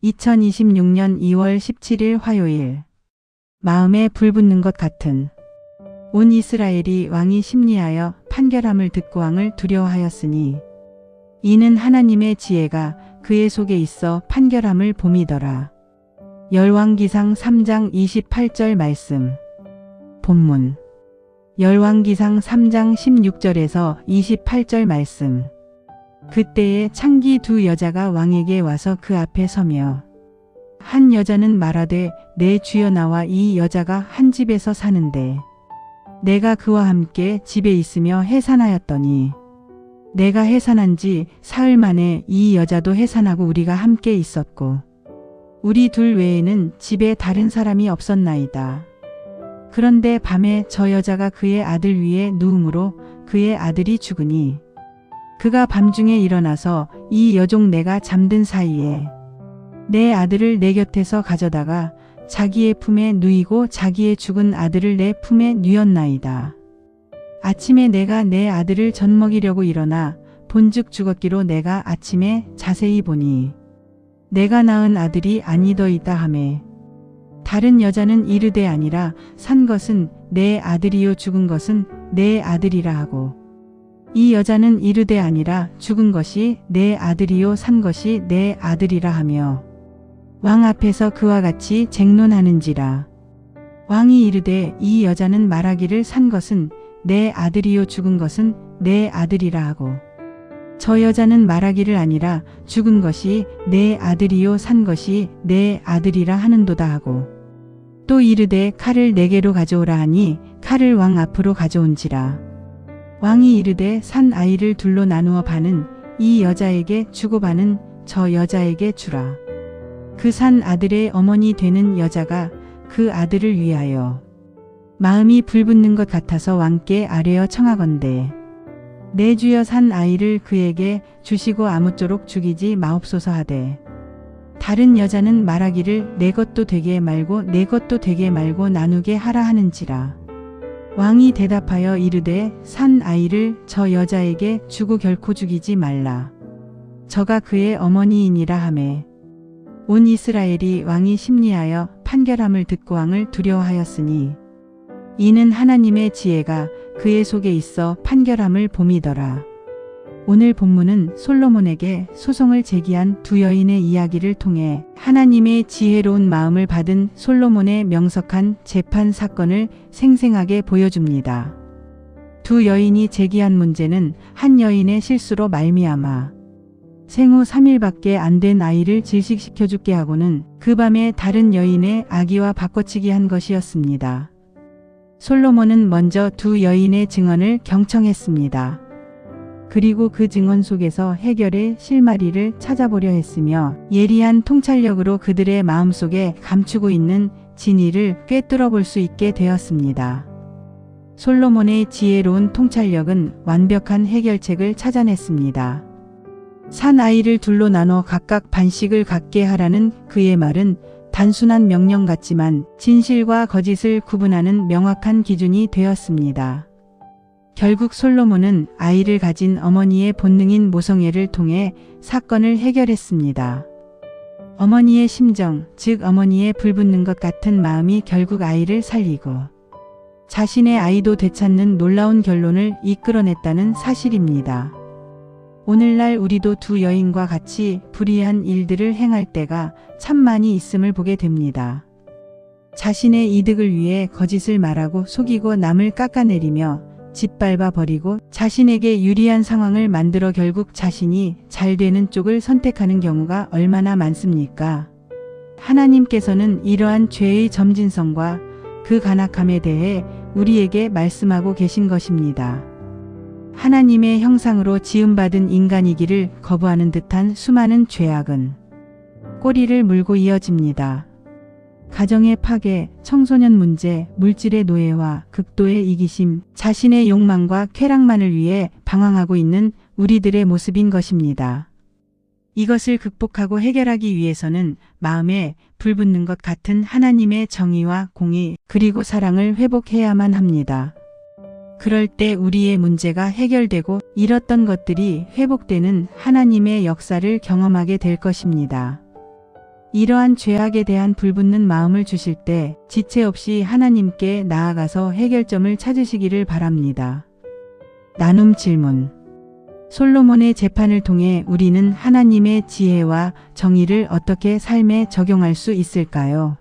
2026년 2월 17일 화요일. 마음에 불붙는 것 같은. 온 이스라엘이 왕이 심리하여 판결함을 듣고 왕을 두려워하였으니 이는 하나님의 지혜가 그의 속에 있어 판결함을 봄이더라. 열왕기상 3장 28절 말씀. 본문. 열왕기상 3장 16절에서 28절 말씀. 그때에 창기 두 여자가 왕에게 와서 그 앞에 서며 한 여자는 말하되 내 주여 나와 이 여자가 한 집에서 사는데 내가 그와 함께 집에 있으며 해산하였더니 내가 해산한 지 사흘 만에 이 여자도 해산하고 우리가 함께 있었고 우리 둘 외에는 집에 다른 사람이 없었나이다. 그런데 밤에 저 여자가 그의 아들 위에 누움으로 그의 아들이 죽으니 그가 밤중에 일어나서 이 여종 내가 잠든 사이에 내 아들을 내 곁에서 가져다가 자기의 품에 누이고 자기의 죽은 아들을 내 품에 누였나이다. 아침에 내가 내 아들을 젖먹이려고 일어나 본즉 죽었기로 내가 아침에 자세히 보니 내가 낳은 아들이 아니더이다 하매 다른 여자는 이르되 아니라 산 것은 내 아들이요 죽은 것은 내 아들이라 하고 이 여자는 이르되 아니라 죽은 것이 내 아들이요 산 것이 내 아들이라 하며 왕 앞에서 그와 같이 쟁론하는지라. 왕이 이르되 이 여자는 말하기를 산 것은 내 아들이요 죽은 것은 내 아들이라 하고 저 여자는 말하기를 아니라 죽은 것이 내 아들이요 산 것이 내 아들이라 하는도다 하고 또 이르되 칼을 내게로 가져오라 하니 칼을 왕 앞으로 가져온지라. 왕이 이르되 산 아이를 둘로 나누어 반은 이 여자에게 주고 반은 저 여자에게 주라. 그 산 아들의 어머니 되는 여자가 그 아들을 위하여 마음이 불붙는 것 같아서 왕께 아뢰어 청하건대 내 주여 산 아이를 그에게 주시고 아무쪼록 죽이지 마옵소서 하되 다른 여자는 말하기를 내 것도 되게 말고 내 것도 되게 말고 나누게 하라 하는지라. 왕이 대답하여 이르되 산 아이를 저 여자에게 주고 결코 죽이지 말라. 저가 그의 어머니이니라 하매 온 이스라엘이 왕이 심리하여 판결함을 듣고 왕을 두려워하였으니 이는 하나님의 지혜가 그의 속에 있어 판결함을 봄이더라. 오늘 본문은 솔로몬에게 소송을 제기한 두 여인의 이야기를 통해 하나님의 지혜로운 마음을 받은 솔로몬의 명석한 재판 사건을 생생하게 보여줍니다. 두 여인이 제기한 문제는 한 여인의 실수로 말미암아 생후 3일밖에 안 된 아이를 질식시켜 죽게 하고는 그 밤에 다른 여인의 아기와 바꿔치기 한 것이었습니다. 솔로몬은 먼저 두 여인의 증언을 경청했습니다. 그리고 그 증언 속에서 해결의 실마리를 찾아보려 했으며 예리한 통찰력으로 그들의 마음속에 감추고 있는 진위를 꿰뚫어 볼 수 있게 되었습니다. 솔로몬의 지혜로운 통찰력은 완벽한 해결책을 찾아냈습니다. 산 아이를 둘로 나눠 각각 반씩을 갖게 하라는 그의 말은 단순한 명령 같지만 진실과 거짓을 구분하는 명확한 기준이 되었습니다. 결국 솔로몬은 아이를 가진 어머니의 본능인 모성애를 통해 사건을 해결했습니다. 어머니의 심정, 즉 어머니의 불붙는 것 같은 마음이 결국 아이를 살리고 자신의 아이도 되찾는 놀라운 결론을 이끌어냈다는 사실입니다. 오늘날 우리도 두 여인과 같이 불의한 일들을 행할 때가 참 많이 있음을 보게 됩니다. 자신의 이득을 위해 거짓을 말하고 속이고 남을 깎아내리며 짓밟아 버리고 자신에게 유리한 상황을 만들어 결국 자신이 잘 되는 쪽을 선택하는 경우가 얼마나 많습니까? 하나님께서는 이러한 죄의 점진성과 그 간악함에 대해 우리에게 말씀하고 계신 것입니다. 하나님의 형상으로 지음받은 인간이기를 거부하는 듯한 수많은 죄악은 꼬리를 물고 이어집니다. 가정의 파괴, 청소년 문제, 물질의 노예화, 극도의 이기심, 자신의 욕망과 쾌락만을 위해 방황하고 있는 우리들의 모습인 것입니다. 이것을 극복하고 해결하기 위해서는 마음에 불붙는 것 같은 하나님의 정의와 공의 그리고 사랑을 회복해야만 합니다. 그럴 때 우리의 문제가 해결되고 잃었던 것들이 회복되는 하나님의 역사를 경험하게 될 것입니다. 이러한 죄악에 대한 불붙는 마음을 주실 때 지체 없이 하나님께 나아가서 해결점을 찾으시기를 바랍니다. 나눔 질문. 솔로몬의 재판을 통해 우리는 하나님의 지혜와 정의를 어떻게 삶에 적용할 수 있을까요?